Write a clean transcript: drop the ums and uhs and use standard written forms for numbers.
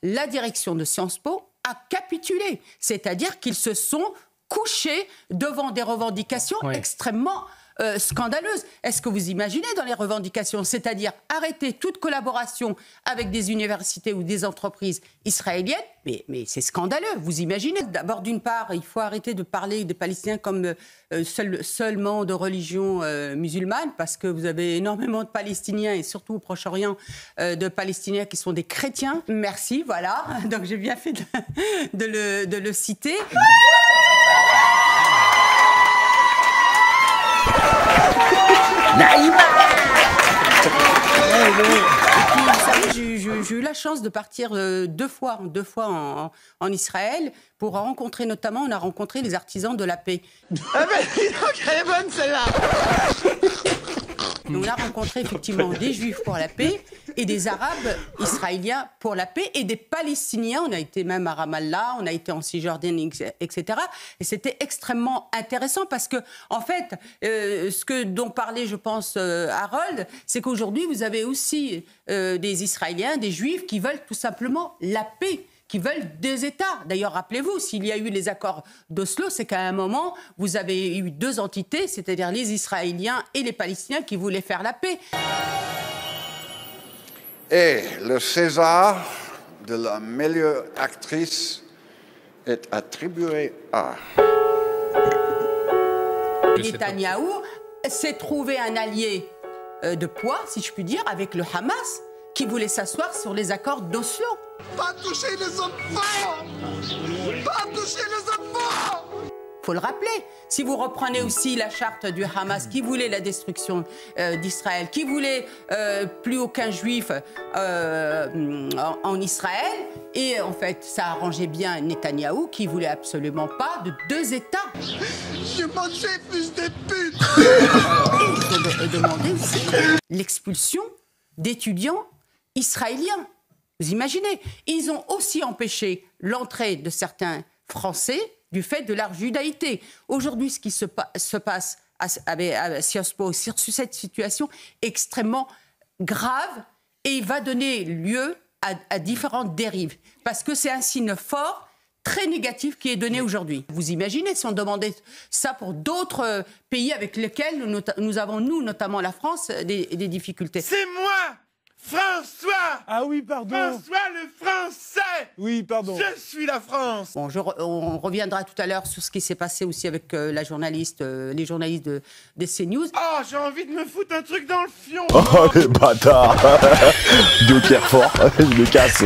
la direction de Sciences Po a capitulé. C'est-à-dire qu'ils se sont couchés devant des revendications extrêmement scandaleuse. Est-ce que vous imaginez dans les revendications, c'est-à-dire arrêter toute collaboration avec des universités ou des entreprises israéliennes, mais c'est scandaleux, vous imaginez. D'abord, d'une part, il faut arrêter de parler des Palestiniens comme seulement de religion musulmane, parce que vous avez énormément de Palestiniens, et surtout au Proche-Orient, de Palestiniens qui sont des chrétiens. Merci, voilà. Donc j'ai bien fait de le citer. Naïma. Et puis, vous savez, j'ai eu la chance de partir deux fois en Israël pour rencontrer notamment, on a rencontré les artisans de la paix. Ah ben, elle est bonne celle-là. On a rencontré effectivement des Juifs pour la paix et des Arabes israéliens pour la paix et des Palestiniens. On a été même à Ramallah, on a été en Cisjordanie, etc. Et c'était extrêmement intéressant parce que, en fait, dont parlait, je pense, Harold, c'est qu'aujourd'hui, vous avez aussi des Israéliens, des Juifs qui veulent tout simplement la paix, qui veulent des États. D'ailleurs, rappelez-vous, s'il y a eu les accords d'Oslo, c'est qu'à un moment, vous avez eu deux entités, c'est-à-dire les Israéliens et les Palestiniens qui voulaient faire la paix. Et le César de la meilleure actrice est attribué à... Netanyahou s'est trouvé un allié de poids, si je puis dire, avec le Hamas, qui voulait s'asseoir sur les accords d'Oslo. Pas toucher les enfants! Pas toucher les enfants! Il faut le rappeler. Si vous reprenez aussi la charte du Hamas qui voulait la destruction d'Israël, qui voulait plus aucun juif en Israël, et en fait, ça arrangeait bien Netanyahou qui voulait absolument pas de deux États. Je mangeais plus de putes! Et ils ont demandé aussi l'expulsion d'étudiants israéliens. Vous imaginez, ils ont aussi empêché l'entrée de certains Français du fait de leur judaïté. Aujourd'hui, ce qui se passe à Sciences Po sur cette situation extrêmement grave et va donner lieu à différentes dérives. Parce que c'est un signe fort, très négatif qui est donné aujourd'hui. Vous imaginez si on demandait ça pour d'autres pays avec lesquels nous avons, nous, notamment la France, des difficultés. C'est moi, François! Ah oui, pardon. François le Français! Oui, pardon. Je suis la France! Bon, on reviendra tout à l'heure sur ce qui s'est passé aussi avec les journalistes de CNews. Oh, j'ai envie de me foutre un truc dans le fion! Oh, les bâtards. Joker fort, il me casse.